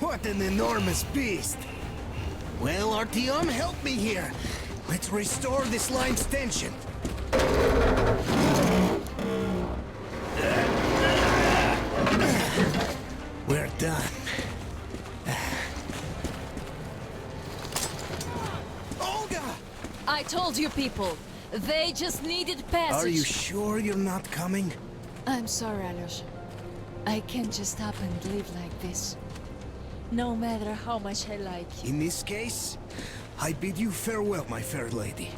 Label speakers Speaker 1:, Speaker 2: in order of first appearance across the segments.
Speaker 1: What an enormous beast! Well, Artyom, help me here. Let's restore this line's tension. We're done. Olga!
Speaker 2: I told you people, they just needed passage.
Speaker 1: Are you sure you're not coming?
Speaker 2: I'm sorry, Alyosha. I can't just stop and live like this. No matter how much I like you.
Speaker 1: In this case, I bid you farewell, my fair lady.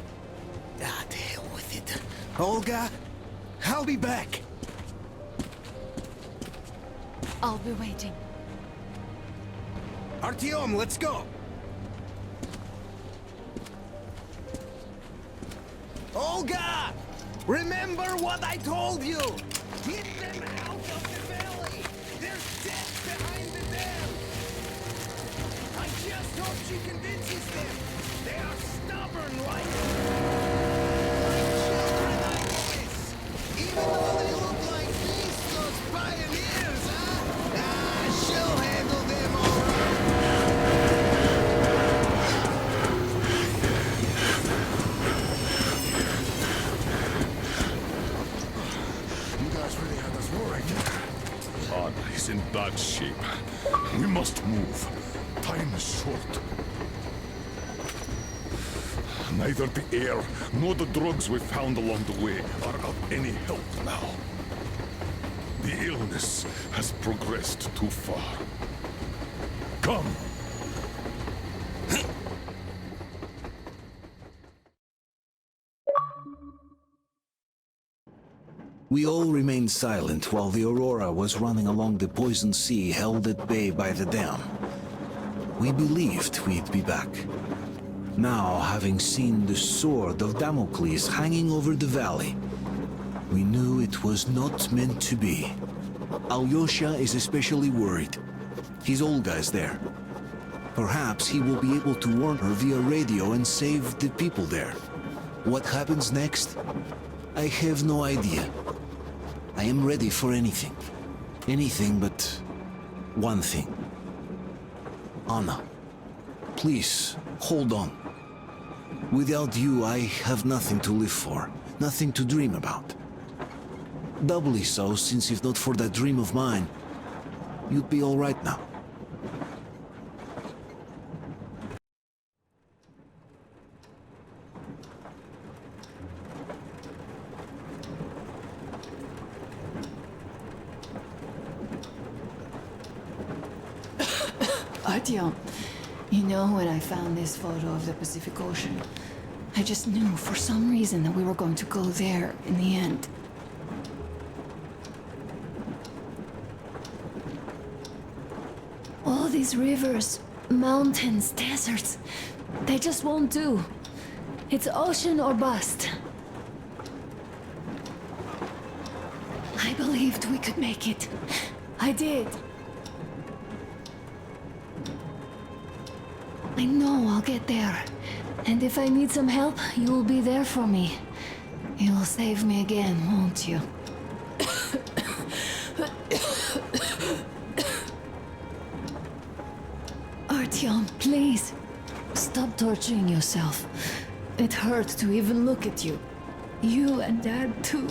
Speaker 1: Ah, to hell with it. Olga, I'll be back.
Speaker 2: I'll be waiting.
Speaker 1: Artyom, let's go! Olga! Remember what I told you! Get them out of the valley! There's death behind the dam! I just hope she convinces them! They are stubborn like children like this! Even though they look like beasts, those pioneers, huh? Ah, she'll handle them all right!
Speaker 3: You guys really had us worried.
Speaker 4: Anna is in bad shape. We must move. Time is short. Neither the air nor the drugs we found along the way are of any help now. The illness has progressed too far. Come!
Speaker 5: We all remained silent while the Aurora was running along the poison sea held at bay by the dam. We believed we'd be back. Now, having seen the sword of Damocles hanging over the valley, we knew it was not meant to be. Alyosha is especially worried. His Olga is there. Perhaps he will be able to warn her via radio and save the people there. What happens next? I have no idea. I am ready for anything. Anything but one thing. Anna, please, hold on. Without you, I have nothing to live for, nothing to dream about. Doubly so, since if not for that dream of mine, you'd be all right now.
Speaker 6: Artyom, you know when I found this photo of the Pacific Ocean, I just knew for some reason that we were going to go there in the end. All these rivers, mountains, deserts, they just won't do. It's ocean or bust. I believed we could make it. I did. I know I'll get there. And if I need some help, you'll be there for me. You'll save me again, won't you? Artyom, please. Stop torturing yourself. It hurts to even look at you. You and Dad, too.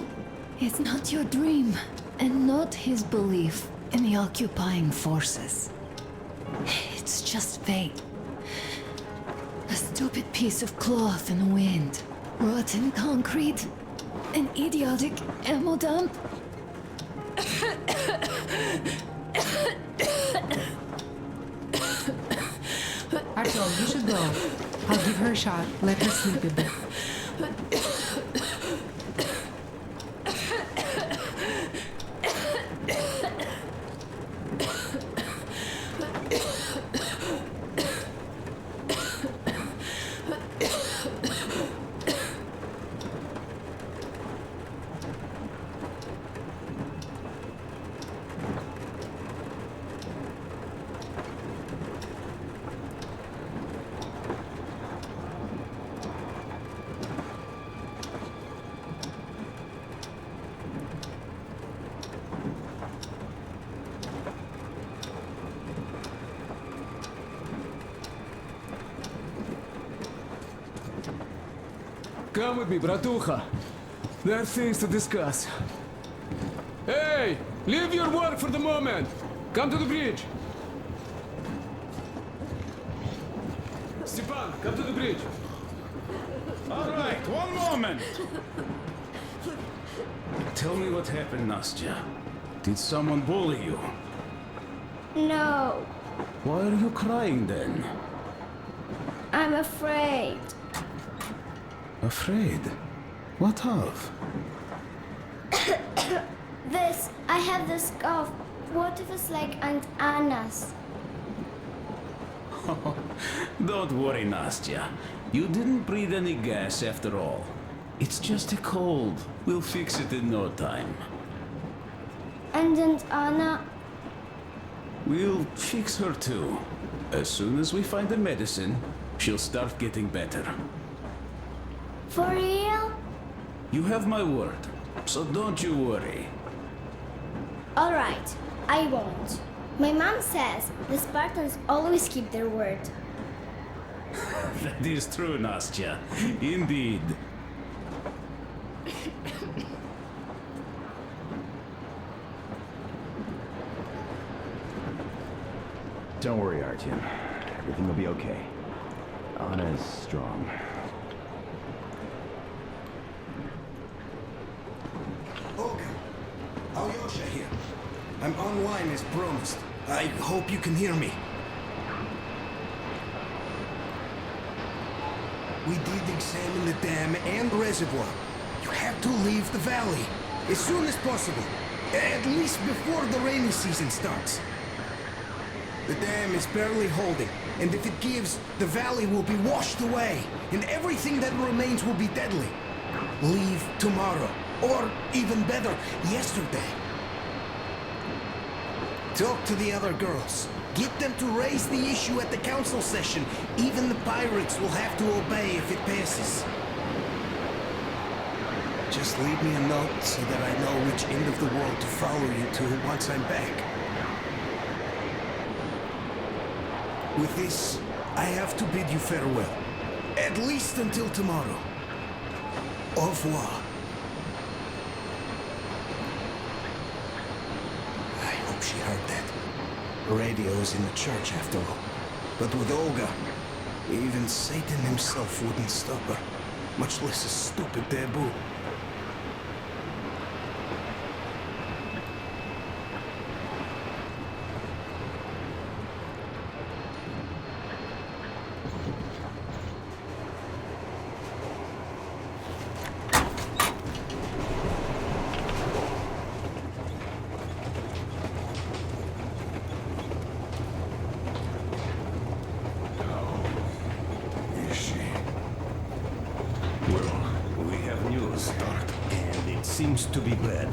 Speaker 6: It's not your dream, and not his belief in the occupying forces. It's just fate. A stupid piece of cloth in the wind. Rotten concrete. An idiotic ammo dump.
Speaker 7: Artyom, you should go. I'll give her a shot. Let her sleep a bit.
Speaker 8: Come with me, bratucha. There are things to discuss. Hey! Leave your work for the moment! Come to the bridge! Stepan, come to the bridge!
Speaker 9: All right, one moment. Tell me what happened, Nastya. Did someone bully you?
Speaker 10: No,
Speaker 9: Why are you crying then?
Speaker 10: I'm afraid.
Speaker 9: Afraid? What of?
Speaker 10: I have this cough. What if it's like Aunt Anna's?
Speaker 9: Don't worry, Nastya. You didn't breathe any gas after all. It's just a cold. We'll fix it in no time.
Speaker 10: And Aunt Anna?
Speaker 9: We'll fix her too. As soon as we find the medicine, she'll start getting better.
Speaker 10: For real?
Speaker 9: You have my word, so don't you worry.
Speaker 10: Alright, I won't. My mom says the Spartans always keep their word.
Speaker 9: That is true, Nastya. Indeed.
Speaker 11: Don't worry, Artyom. Everything will be okay. Anna is strong.
Speaker 1: Olga, Alyosha here. I'm online as promised. I hope you can hear me. We did examine the dam and reservoir. You have to leave the valley as soon as possible. At least before the rainy season starts. The dam is barely holding, and if it gives, the valley will be washed away, and everything that remains will be deadly. Leave tomorrow, or even better, yesterday. Talk to the other girls. Get them to raise the issue at the council session. Even the pirates will have to obey if it passes. Just leave me a note so that I know which end of the world to follow you to once I'm back. With this, I have to bid you farewell. At least until tomorrow. Au revoir. I hope she heard that. The radio is in the church after all. But with Olga, even Satan himself wouldn't stop her. Much less a stupid taboo.
Speaker 11: Seems to be bad.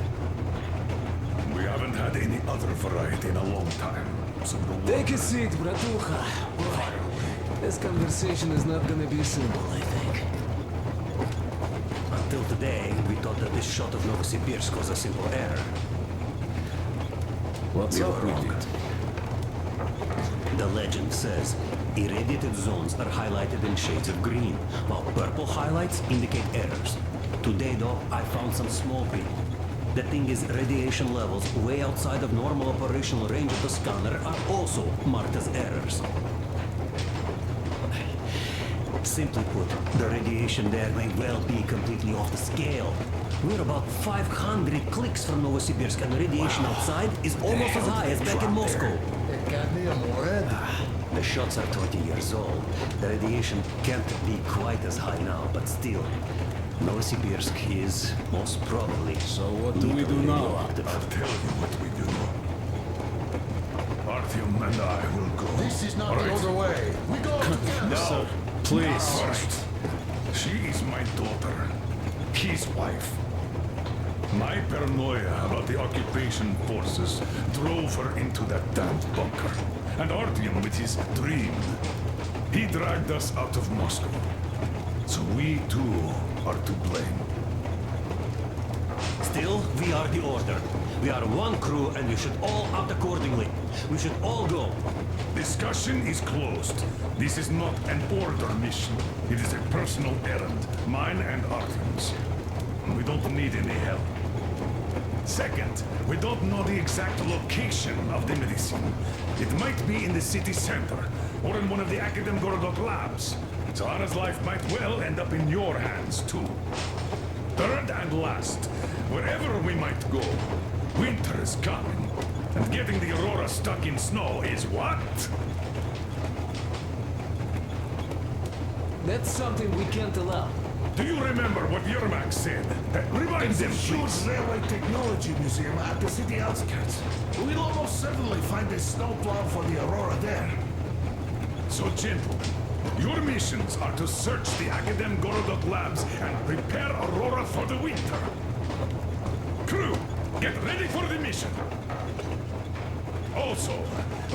Speaker 4: We haven't had any other variety in a long time, so the
Speaker 8: Take a
Speaker 4: water-
Speaker 8: seat, bratucha. Boy, this conversation is not gonna be simple, I think.
Speaker 11: Until today, we thought that this shot of Novosibirsk was a simple error.
Speaker 9: What's up with it?
Speaker 11: The legend says irradiated zones are highlighted in shades of green, while purple highlights indicate errors. Today, though, I found some small green. The thing is, radiation levels way outside of normal operational range of the scanner are also marked as errors. Simply put, the radiation there may well be completely off the scale. We're about 500 clicks from Novosibirsk, and the radiation outside is almost as high as back in Moscow. The shots are 20 years old. The radiation can't be quite as high now, but still. Novosibirsk is most probably.
Speaker 9: So what do we do now?
Speaker 4: I'll tell you what we do. Artyom and I will go.
Speaker 3: This is not
Speaker 4: All
Speaker 3: the
Speaker 4: right?
Speaker 3: older way. We go together.
Speaker 4: No,
Speaker 9: Please.
Speaker 4: First, she is my daughter, his wife. My paranoia about the occupation forces drove her into that damned bunker. And Artyom with his dream. He dragged us out of Moscow. So we too are to blame.
Speaker 11: Still, we are the Order. We are one crew and we should all act accordingly. We should all go.
Speaker 4: Discussion is closed. This is not an order mission. It is a personal errand, mine and Artyom's. We don't need any help. Second, we don't know the exact location of the medicine. It might be in the city center, or in one of the Academ Gorodok labs. Zara's life might well end up in your hands, too. Third and last, wherever we might go, winter is coming. And getting the Aurora stuck in snow is what?
Speaker 8: That's something we can't allow.
Speaker 4: Do you remember what Yermak said? Remind them, please.
Speaker 3: Railway Technology Museum at the city outskirts. We'll almost certainly find a snowplow for the Aurora there.
Speaker 4: So, gentlemen, your missions are to search the Academ Gorodok labs and prepare Aurora for the winter. Crew, get ready for the mission. Also,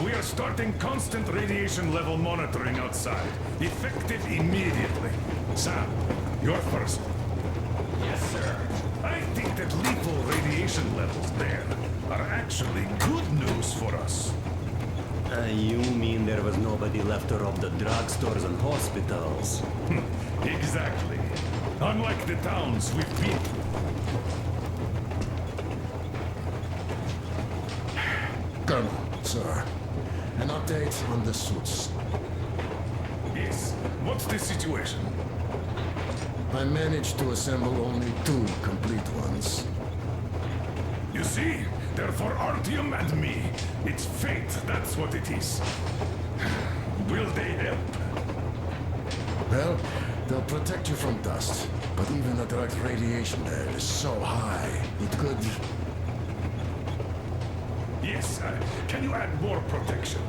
Speaker 4: we are starting constant radiation level monitoring outside, effective immediately. Sam, you're first.
Speaker 3: Yes, sir.
Speaker 4: I think that lethal radiation levels there are actually good news for us.
Speaker 11: You mean there was nobody left to rob the drugstores and hospitals?
Speaker 4: Exactly. Unlike the towns we've been to.
Speaker 3: Colonel, sir. An update on the suits.
Speaker 4: Yes, what's the situation?
Speaker 3: I managed to assemble only 2 complete ones.
Speaker 4: You see, they're for Artyom and me. It's fate, that's what it is. Will they help?
Speaker 3: Well, they'll protect you from dust. But even the direct radiation there is so high, it could...
Speaker 4: Yes, can you add more protection?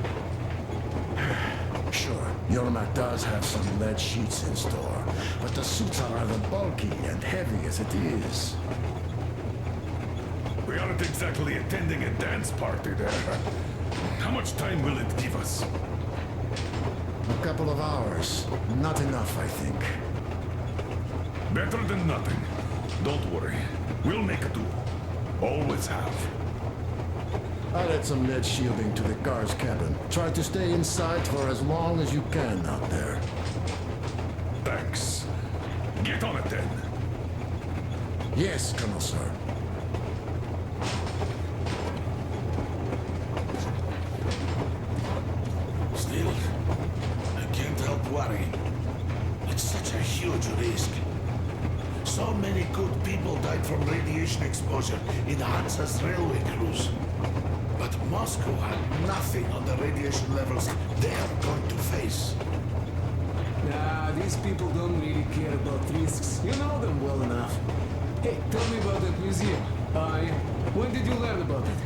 Speaker 3: Sure, Yermak does have some lead sheets in store, but the suits are rather bulky and heavy as it is.
Speaker 4: We aren't exactly attending a dance party there. How much time will it give us?
Speaker 3: A couple of hours. Not enough, I think.
Speaker 4: Better than nothing. Don't worry. We'll make do. Always have.
Speaker 3: I'll add some lead shielding to the car's cabin. Try to stay inside for as long as you can out there.
Speaker 4: Thanks. Get on it then.
Speaker 3: Yes, Colonel, sir.
Speaker 1: Still, I can't help worrying. It's such a huge risk. So many good people died from radiation exposure in Hansa's railway crews. But Moscow had nothing on the radiation levels they're going to face.
Speaker 8: Nah, these people don't really care about risks. You know them well enough. Hey, tell me about that museum. When did you learn about it?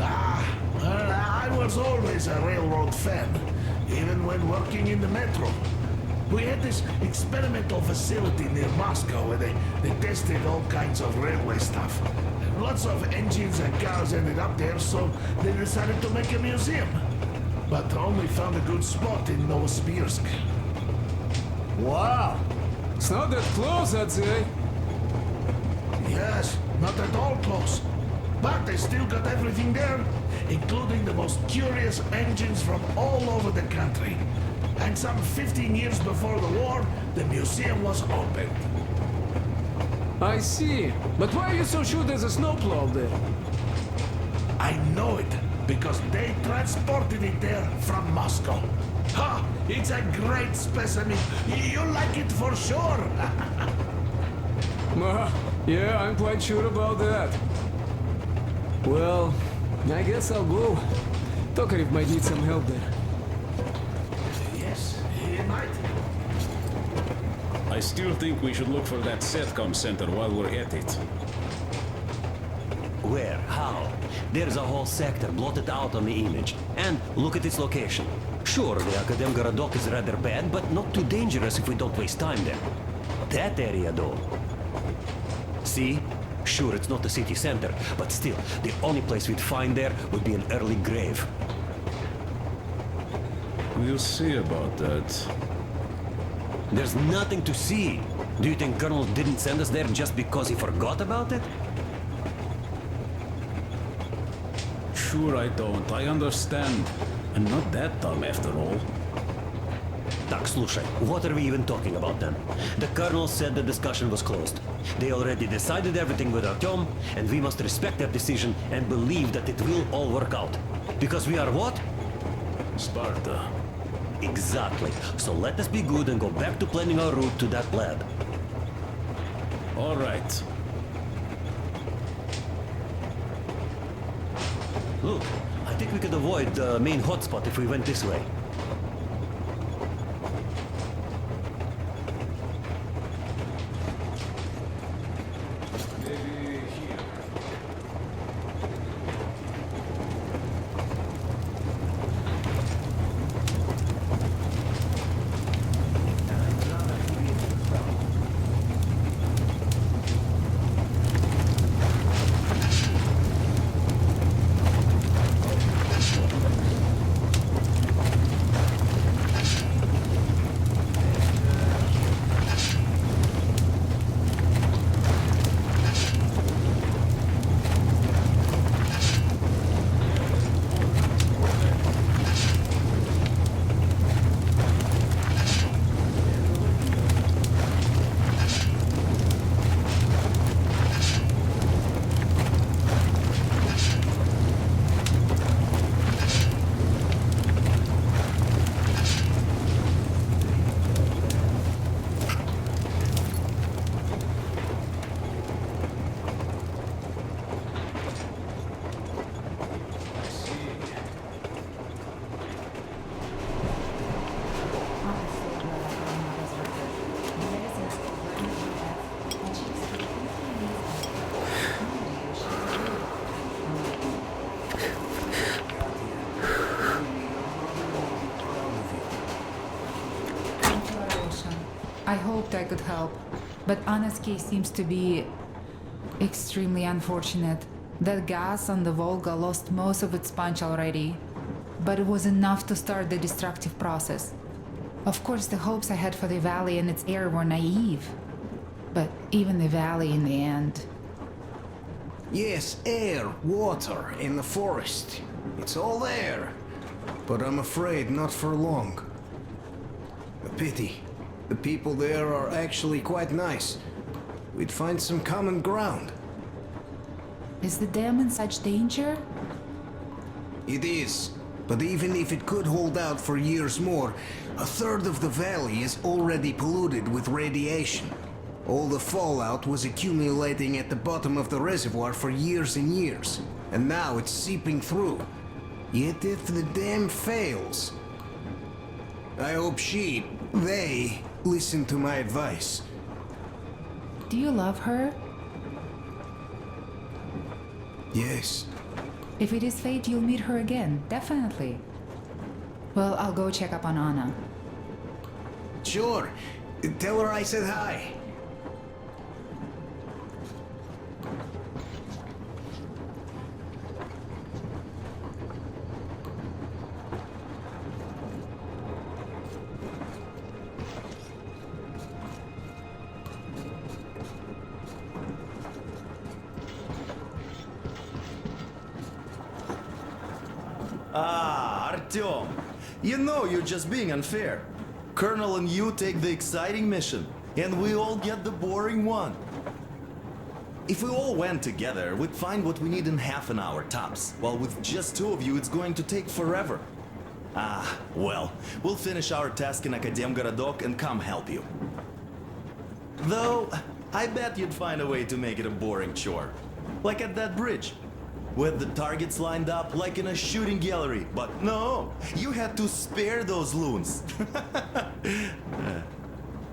Speaker 1: I was always a railroad fan, even when working in the metro. We had this experimental facility near Moscow where they tested all kinds of railway stuff. Lots of engines and cars ended up there, so they decided to make a museum. But only found a good spot in Novosibirsk.
Speaker 8: Wow! It's not that close, I'd say.
Speaker 1: Yes, not at all close. But they still got everything there, including the most curious engines from all over the country. And some 15 years before the war, the museum was opened.
Speaker 8: I see. But why are you so sure there's a snowplow there?
Speaker 1: I know it, because they transported it there from Moscow. Ha! It's a great specimen. You'll like it for sure.
Speaker 8: Yeah, I'm quite sure about that. Well, I guess I'll go. Tokarev might need some help there.
Speaker 1: Yes, he might.
Speaker 9: I still think we should look for that SETCOM center while we're at it.
Speaker 11: Where? How? There's a whole sector blotted out on the image. And look at its location. Sure, the Academ Gorodok is rather bad, but not too dangerous if we don't waste time there. That area, though. See? Sure, it's not the city center, but still, the only place we'd find there would be an early grave.
Speaker 9: We'll see about that.
Speaker 11: There's nothing to see. Do you think Colonel didn't send us there just because he forgot about it?
Speaker 9: sure I don't. I understand. I'm not that dumb after all.
Speaker 11: Так, слушай, what are we even talking about then? The colonel said the discussion was closed. They already decided everything with Artyom, and we must respect their decision and believe that it will all work out. Because we are what?
Speaker 9: Sparta.
Speaker 11: Exactly. So let us be good and go back to planning our route to that lab.
Speaker 9: All right.
Speaker 11: Look, I think we could avoid the main hotspot if we went this way.
Speaker 7: I hoped I could help, but Anna's case seems to be extremely unfortunate. That gas on the Volga lost most of its punch already, but it was enough to start the destructive process. Of course, the hopes I had for the valley and its air were naive, but even the valley in the end.
Speaker 1: Yes, air, water, in the forest. It's all there. But I'm afraid not for long. A pity. The people there are actually quite nice. We'd find some common ground.
Speaker 7: Is the dam in such danger?
Speaker 1: It is. But even if it could hold out for years more, a third of the valley is already polluted with radiation. All the fallout was accumulating at the bottom of the reservoir for years and years, and now it's seeping through. Yet if the dam fails, I hope they listen to my advice.
Speaker 7: Do you love her?
Speaker 1: Yes.
Speaker 7: If it is fate, you'll meet her again, definitely. Well, I'll go check up on Anna.
Speaker 1: Sure. Tell her I said hi.
Speaker 12: Ah, Artyom. You know you're just being unfair. Colonel and you take the exciting mission, and we all get the boring one. If we all went together, we'd find what we need in half an hour tops, while with just two of you, it's going to take forever. Ah, well, we'll finish our task in Akademgorodok and come help you. Though, I bet you'd find a way to make it a boring chore. Like at that bridge. With the targets lined up like in a shooting gallery. But no, you had to spare those loons.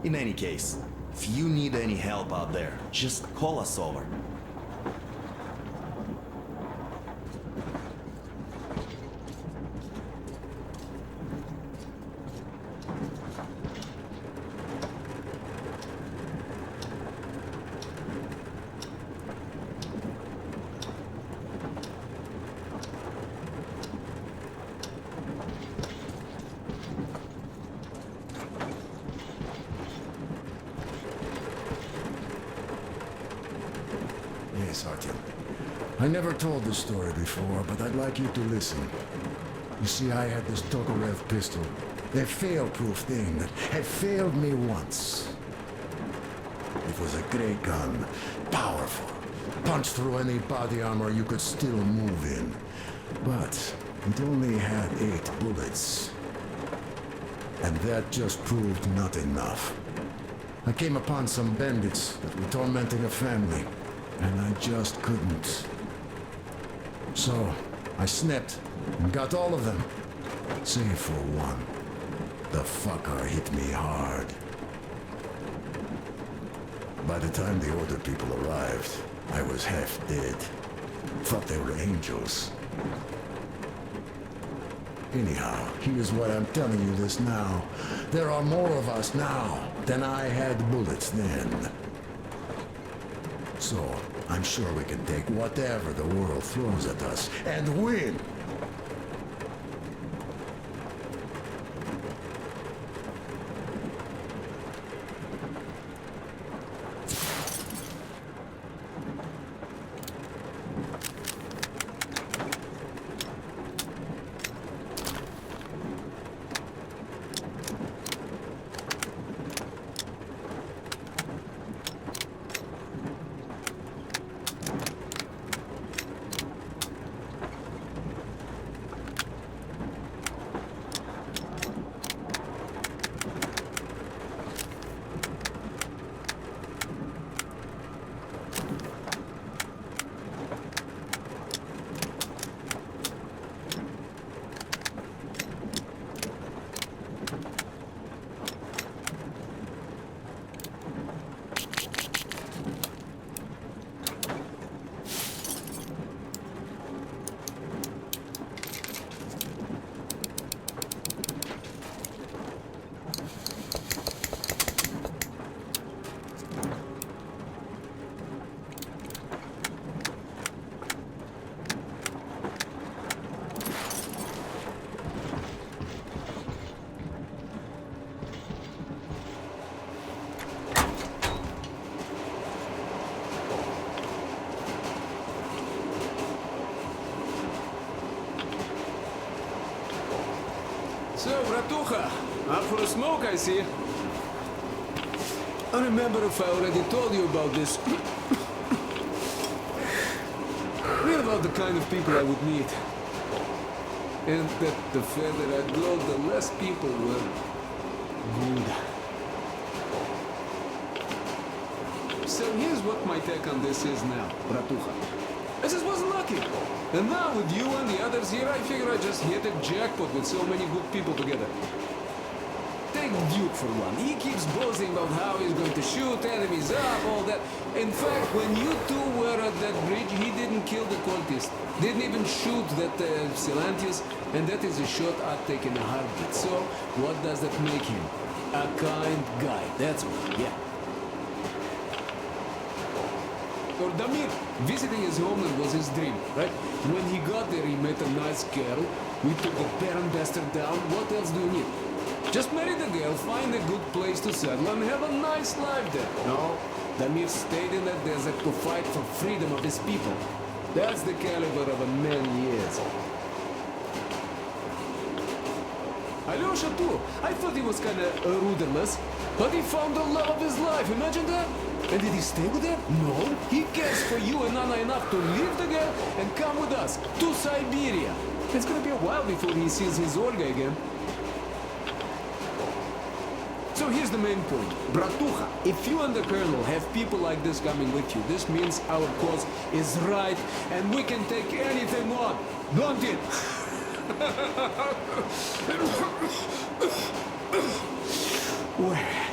Speaker 12: In any case, if you need any help out there, just call us over.
Speaker 3: Yes, Artyom. I never told this story before, but I'd like you to listen. You see, I had this Tokarev pistol. A fail-proof thing that had failed me once. It was a great gun, powerful. Punched through any body armor you could still move in. But it only had 8 bullets. And that just proved not enough. I came upon some bandits that were tormenting a family, and I just couldn't. So, I snapped and got all of them, save for one. The fucker hit me hard. By the time the older people arrived, I was half dead. Thought they were angels. Anyhow, here's why I'm telling you this now. There are more of us now than I had bullets then. So, I'm sure we can take whatever the world throws at us and win!
Speaker 8: So, Bratucha, out for a smoke, I see. I remember if I already told you about this. Read about the kind of people I would meet. And that the further I'd go, the less people were good. So here's what my take on this is now, Bratucha. I just wasn't lucky. And now with you and the others here, I figure I just hit a jackpot with so many good people together. Take Duke for one. He keeps boasting about how he's going to shoot enemies up, all that. In fact, when you two were at that bridge, he didn't kill the cultist. Didn't even shoot that Silantius, and that is a shot I'd take in a heartbeat. So, what does that make him? A kind guy, that's what, yeah. Or Damir, visiting his homeland was his dream, right? When he got there, he met a nice girl. We took the Baron bastard down. What else do you need? Just marry the girl, find a good place to settle, and have a nice life there. No, Damir stayed in that desert to fight for freedom of his people. That's the caliber of a man he is. Alyosha too. I thought he was kinda rudderless, but he found the love of his life. Imagine that. And did he stay with her? No. He cares for you and Anna enough to leave the girl and come with us to Siberia. It's gonna be a while before he sees his Olga again. So here's the main point. Bratucha, if you and the Colonel have people like this coming with you, this means our cause is right and we can take anything on. Don't it? Where?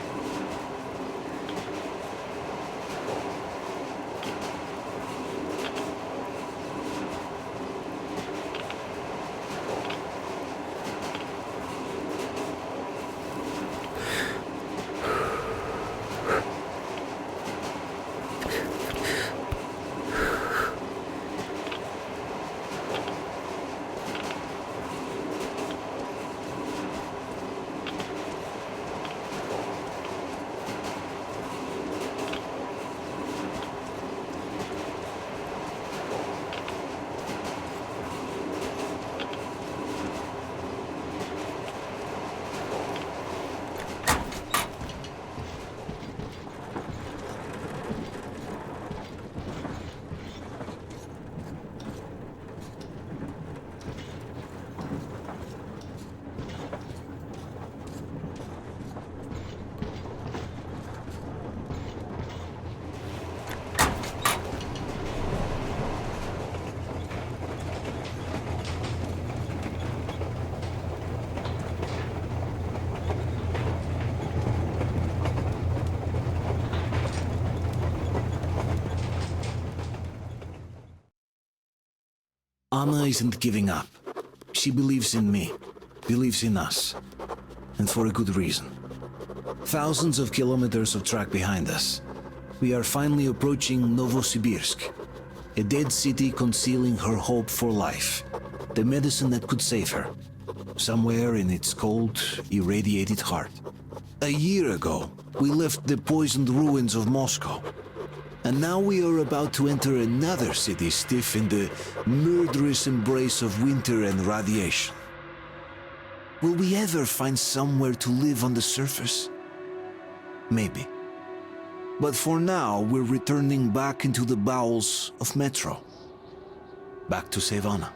Speaker 5: Anna isn't giving up. She believes in me, believes in us, and for a good reason. Thousands of kilometers of track behind us, we are finally approaching Novosibirsk, a dead city concealing her hope for life, the medicine that could save her, somewhere in its cold, irradiated heart. A year ago, we left the poisoned ruins of Moscow, and now we are about to enter another city stiff in the murderous embrace of winter and radiation. Will we ever find somewhere to live on the surface? Maybe. But for now, we're returning back into the bowels of Metro. Back to Savannah.